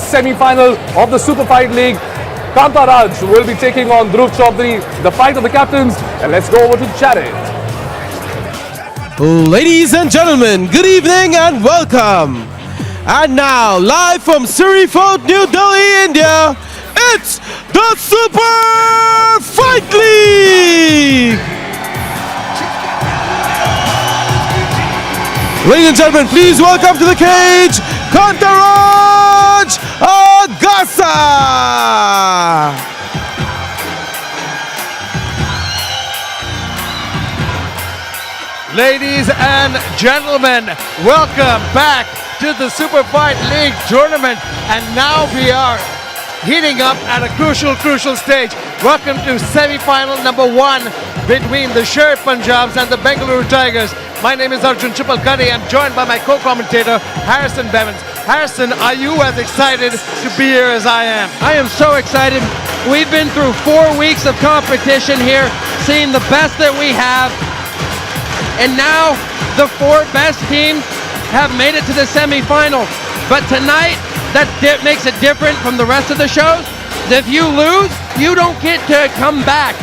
semi-final of the Super Fight League. Kantharaj will be taking on Dhruv Chaudhary, the fight of the captains. And let's go over to Jared. Ladies and gentlemen, good evening and welcome. And now, live from Surrey Fort, New Delhi, India, it's the Super Fight League! Ladies and gentlemen, please welcome to the cage, Kantharaj Agasa! Ladies and gentlemen, welcome back to the Super Fight League tournament. And now we are heating up at a crucial stage. Welcome to semi-final number 1 between the Sher Punjabs and the Bengaluru Tigers. My name is Arjun Chipalkadi. I'm joined by my co-commentator, Harrison Bevins. Harrison, are you as excited to be here as I am? I am so excited. We've been through 4 weeks of competition here, seeing the best that we have. And now the 4 best teams have made it to the semi-final. But tonight, that makes it different from the rest of the shows. If you lose, you don't get to come back.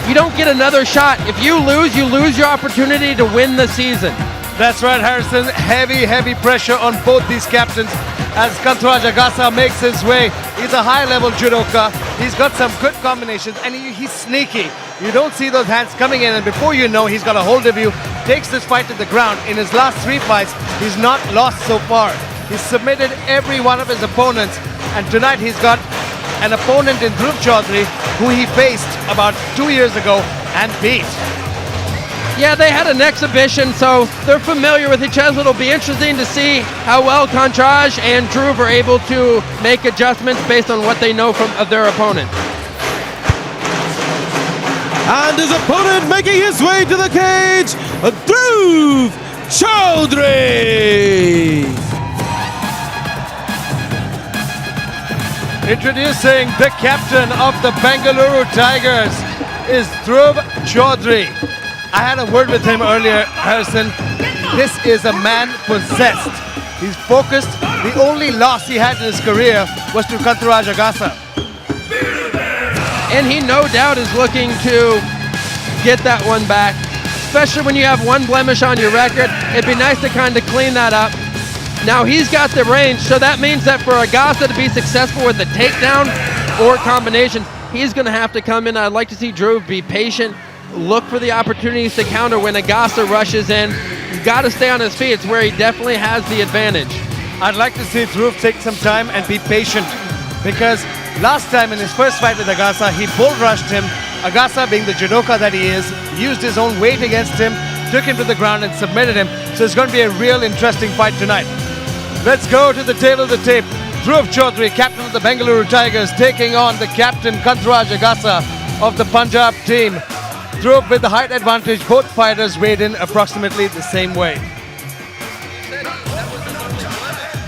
You don't get another shot. If you lose your opportunity to win the season. That's right, Harrison. Heavy pressure on both these captains as Kantharaj Agasa makes his way. He's a high-level judoka. He's got some good combinations, and he's sneaky. You don't see those hands coming in, and before you know, he's got a hold of you, takes this fight to the ground. In his last 3 fights, he's not lost so far. He's submitted every one of his opponents, and tonight he's got an opponent in Dhruv Chaudhary who he faced about 2 years ago and beat. Yeah, they had an exhibition, so they're familiar with each other. It'll be interesting to see how well Kantharaj and Dhruv are able to make adjustments based on what they know of their opponent. And his opponent making his way to the cage, Dhruv Chaudhary! Introducing the captain of the Bengaluru Tigers is Dhruv Chaudhary. I had a word with him earlier, Harrison. This is a man possessed. He's focused. The only loss he had in his career was to Kantharaj Agasa. And he no doubt is looking to get that one back, especially when you have one blemish on your record. It'd be nice to kind of clean that up. Now he's got the range, so that means that for Agasa to be successful with the takedown or combination, he's going to have to come in. I'd like to see Dhruv be patient, look for the opportunities to counter when Agasa rushes in. He's got to stay on his feet. It's where he definitely has the advantage. I'd like to see Dhruv take some time and be patient, because last time in his first fight with Agasa, he bull rushed him. Agasa, being the judoka that he is, used his own weight against him, took him to the ground and submitted him. So it's going to be a real interesting fight tonight. Let's go to the tail of the tape. Dhruv Chaudhary, captain of the Bengaluru Tigers, taking on the captain Kantharaj Agasa of the Punjab team. Dhruv with the height advantage. Both fighters weighed in approximately the same way.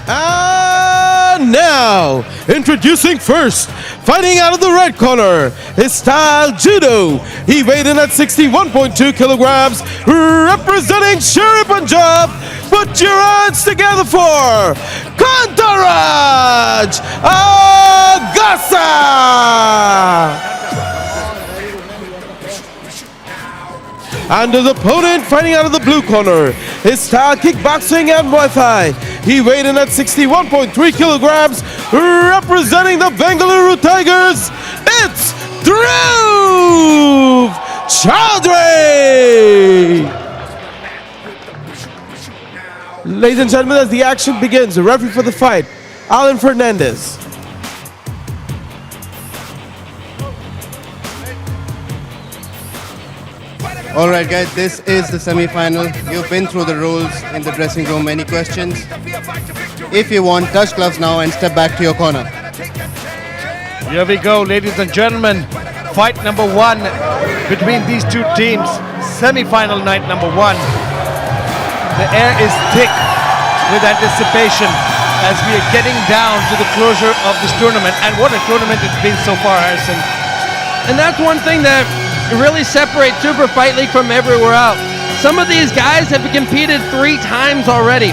And now, introducing first, fighting out of the red corner, his style judo. He weighed in at 61.2 kilograms, representing Sher Punjab. Put your hands together for Kantharaj Agasa! And his opponent fighting out of the blue corner, his style kickboxing and Muay Thai. He weighed in at 61.3 kilograms, representing the Bengaluru Tigers. It's Dhruv Chaudhary! Ladies and gentlemen, as the action begins, the referee for the fight, Alan Fernandez. All right, guys, this is the semi-final. You've been through the rules in the dressing room. Any questions? If you want, touch gloves now and step back to your corner. Here we go, ladies and gentlemen. Fight number 1 between these two teams. Semi-final night number 1. The air is thick with anticipation as we are getting down to the closure of this tournament. And what a tournament it's been so far, Harrison. And that's one thing that really separates Super Fight League from everywhere else. Some of these guys have competed 3 times already.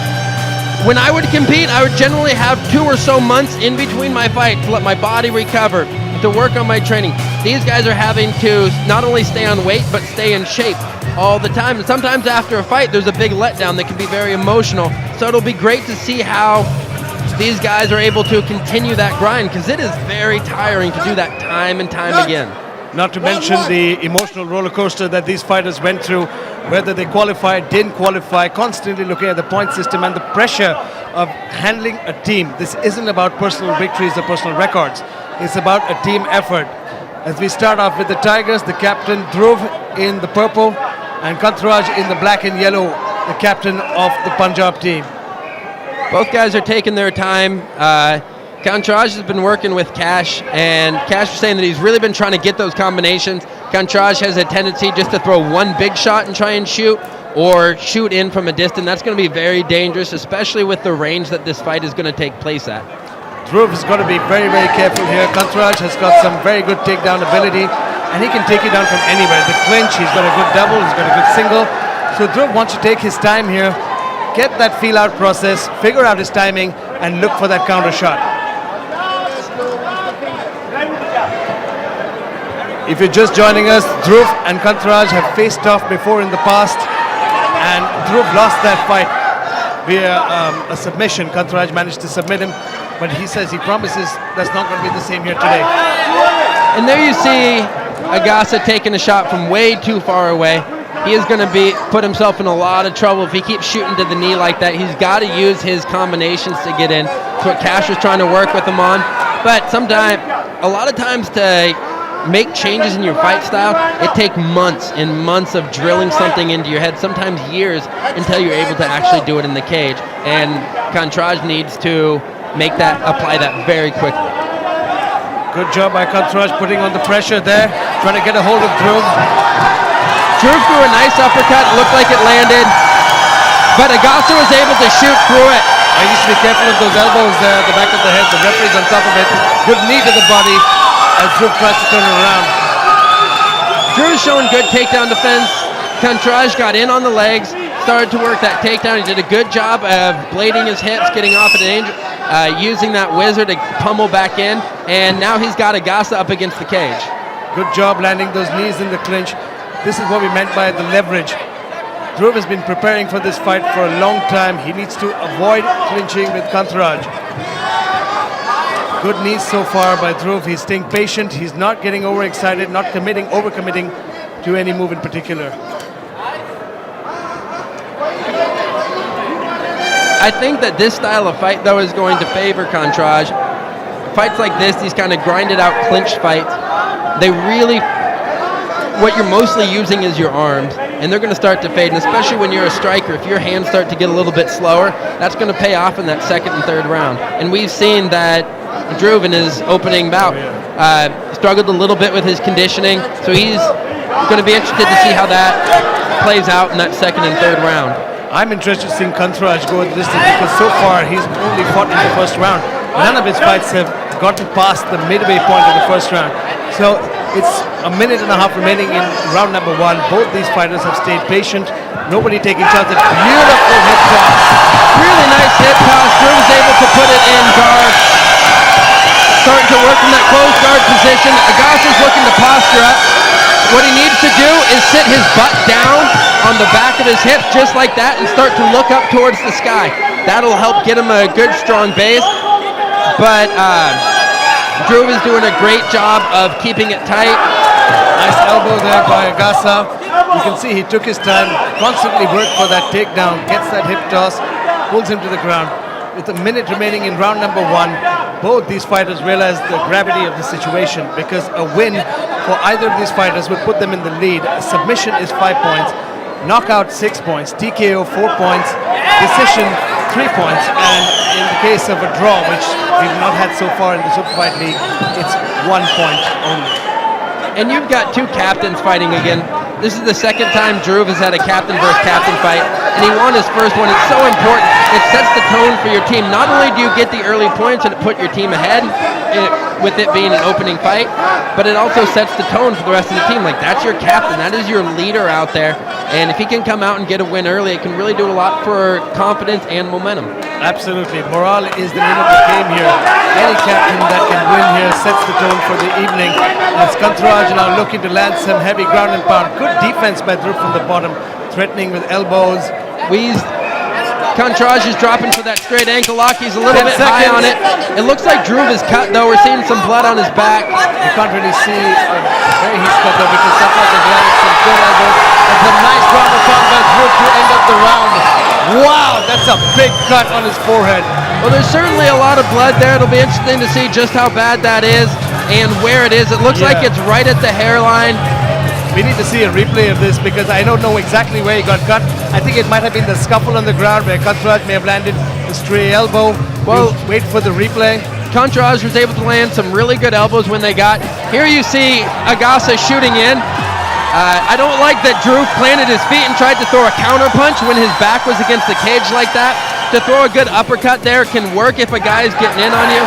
When I would compete, I would generally have 2 or so months in between my fights to let my body recover, to work on my training. These guys are having to not only stay on weight, but stay in shape all the time. And sometimes after a fight, there's a big letdown that can be very emotional. So it'll be great to see how these guys are able to continue that grind, because it is very tiring to do that time and time again. Not to mention the emotional roller coaster that these fighters went through, whether they qualified, didn't qualify, constantly looking at the point system and the pressure of handling a team. This isn't about personal victories or personal records. It's about a team effort. As we start off with the Tigers, the captain Druv in the purple, and Kantharaj in the black and yellow, the captain of the Punjab team. Both guys are taking their time. Kantharaj has been working with Cash, and Cash was saying that he's really been trying to get those combinations. Kantharaj has a tendency just to throw one big shot and try and shoot, or shoot in from a distance. That's going to be very dangerous, especially with the range that this fight is going to take place at. Druv has got to be very, very careful here. Kantharaj has got some very good takedown ability, and he can take you down from anywhere. The clinch, he's got a good double, he's got a good single. So Druv wants to take his time here, get that feel-out process, figure out his timing, and look for that counter shot. If you're just joining us, Druv and Kantharaj have faced off before in the past, and Druv lost that fight via a submission. Kantharaj managed to submit him, but he says he promises that's not going to be the same here today. And there you see Agasa taking a shot from way too far away. He is going to put himself in a lot of trouble if he keeps shooting to the knee like that. He's got to use his combinations to get in. That's what Cash was trying to work with him on. But a lot of times to make changes in your fight style, it takes months and months of drilling something into your head, sometimes years, until you're able to actually do it in the cage. And Kantharaj needs to apply that very quickly. Good job by Kantharaj putting on the pressure there, trying to get a hold of Druv. Druv threw a nice uppercut, looked like it landed, but Agasa was able to shoot through it. I used to be careful of those elbows there at the back of the head. The referee's on top of it. Good knee to the body as Druv tries to turn it around. Drew's showing good takedown defense. Kantharaj got in on the legs, started to work that takedown. He did a good job of blading his hips, getting off at an using that whizzer to pummel back in, and now he's got Agasa up against the cage. Good job landing those knees in the clinch. This is what we meant by the leverage. Druv has been preparing for this fight for a long time. He needs to avoid clinching with Kantharaj. Good knees so far by Druv. He's staying patient. He's not getting overexcited, not overcommitting to any move in particular. I think that this style of fight, though, is going to favor Kantharaj. Fights like this, these kind of grinded out clinch fights, what you're mostly using is your arms, and they're going to start to fade, and especially when you're a striker, if your hands start to get a little bit slower, that's going to pay off in that second and third round. And we've seen that Druv in his opening bout struggled a little bit with his conditioning, so he's going to be interested to see how that plays out in that second and third round. I'm interested in seeing Kantharaj go the distance, because so far he's only fought in the first round. None of his fights have gotten past the midway point of the first round. So it's a minute and a half remaining in round number one. Both these fighters have stayed patient. Nobody taking chances. Beautiful hip toss. Really nice hip toss. Druv was able to put it in guard. Starting to work from that closed guard position. Agasa's looking to posture up. What he needs to do is sit his butt down on the back of his hips just like that and start to look up towards the sky. That'll help get him a good strong base. But Druv is doing a great job of keeping it tight. Nice elbow there by Agasa. You can see he took his time, constantly worked for that takedown, gets that hip toss, pulls him to the ground. With a minute remaining in round number one, both these fighters realize the gravity of the situation, because a win for either of these fighters would put them in the lead. A submission is 5 points, knockout 6 points, TKO 4 points, decision 3 points, and in the case of a draw, which we've not had so far in the Super Fight League, it's 1 point only. And you've got two captains fighting again. This is the second time Druv has had a captain versus captain fight, and he won his first one. It's so important. It sets the tone for your team. Not only do you get the early points and put your team ahead with it being an opening fight, but it also sets the tone for the rest of the team. Like, that's your captain. That is your leader out there. And if he can come out and get a win early, it can really do a lot for confidence and momentum. Absolutely. Morale is the name of the game here. Any captain that can win here sets the tone for the evening. As Kantharaj now looking to land some heavy ground and pound. Good defense by Druv from the bottom, threatening with elbows. Kantharaj is dropping for that straight ankle lock. He's a little 10 bit high on it. seconds. It looks like Druv is cut though. We're seeing some blood on his back. You can't really see where he's cut though because Kantharaj has landed some good elbows. That's a nice ground and pound by Druv to end up the round. Wow, that's a big cut on his forehead. Well, there's certainly a lot of blood there. It'll be interesting to see just how bad that is and where it is. It looks like it's right at the hairline. We need to see a replay of this because I don't know exactly where he got cut. I think it might have been the scuffle on the ground where Kantharaj may have landed a stray elbow. Well, wait for the replay. Kantharaj was able to land some really good elbows when they got. Here you see Agasa shooting in. I don't like that Druv planted his feet and tried to throw a counter punch when his back was against the cage like that. To throw a good uppercut there can work if a guy is getting in on you.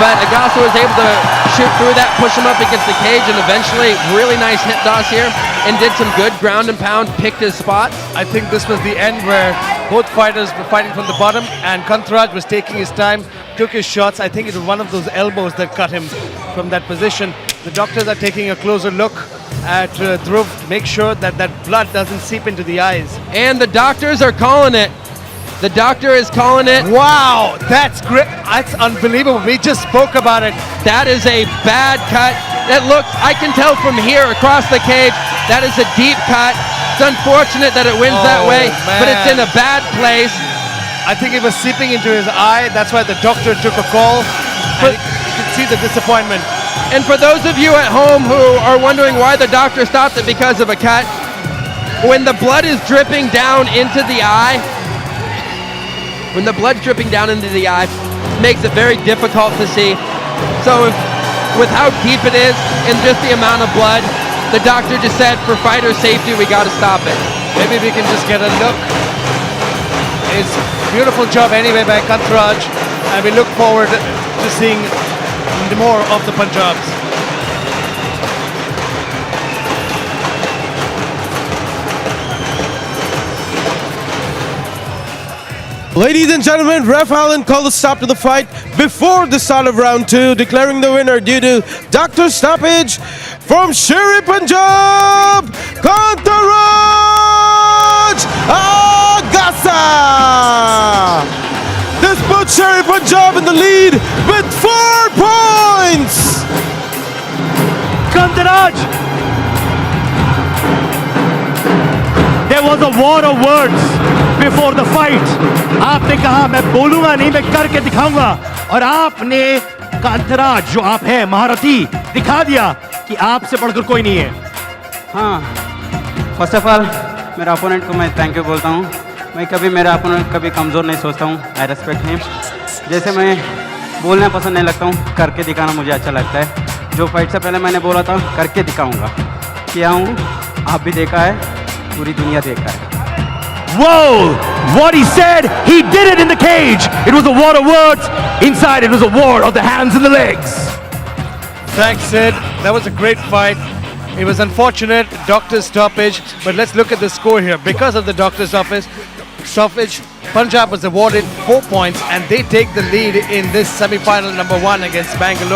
But Agasa was able to shoot through that, push him up against the cage, and eventually really nice hit toss here and did some good ground and pound, picked his spots. I think this was the end where both fighters were fighting from the bottom and Kantharaj was taking his time, took his shots. I think it was one of those elbows that cut him from that position. The doctors are taking a closer look at Druv to make sure that that blood doesn't seep into the eyes. And the doctors are calling it. The doctor is calling it. Wow, that's great. That's unbelievable. We just spoke about it. That is a bad cut. That looks, I can tell from here across the cage, that is a deep cut. It's unfortunate that it wins that way, but it's in a bad place. I think it was seeping into his eye. That's why the doctor took a call. And you can see the disappointment. And for those of you at home who are wondering why the doctor stopped it because of a cut, when the blood is dripping down into the eye, makes it very difficult to see. So with how deep it is and just the amount of blood, the doctor just said for fighter safety, we got to stop it. Maybe we can just get a look. It's a beautiful job anyway by Kantharaj, and we look forward to seeing more of the Punjabs. Ladies and gentlemen, Ref Allen called a stop to the fight before the start of round 2, declaring the winner due to doctor stoppage from Sherry Punjab, Kantharaj Agasa. This puts Sherry Punjab in the lead with 4 points. Kantharaj! There was a war of words before the fight. आपने कहा मैं बोलूंगा नहीं, मैं करके दिखाऊंगा, और आपने कांतराज जो आप हैं महारथी दिखा दिया कि आपसे बढ़कर कोई नहीं है. हाँ, फर्स्ट ऑफ ऑल मेरा अपोनेंट को मैं थैंक यू बोलता हूँ. मैं कभी मेरा अपोनेंट कभी कमज़ोर नहीं सोचता हूँ. आई रेस्पेक्ट हिम. जैसे मैं बोलना पसंद नहीं लगता हूँ, करके दिखाना मुझे अच्छा लगता है. जो फाइट से पहले मैंने बोला था करके दिखाऊंगा, किया हूँ. आप भी देखा है, पूरी दुनिया देखा है. Whoa! What he said, he did it in the cage. It was a war of words. Inside, it was a war of the hands and the legs. Thanks, Sid. That was a great fight. It was unfortunate, doctor's stoppage, but let's look at the score here. Because of the doctor's stoppage, Punjab was awarded 4 points and they take the lead in this semi-final number 1 against Bangalore.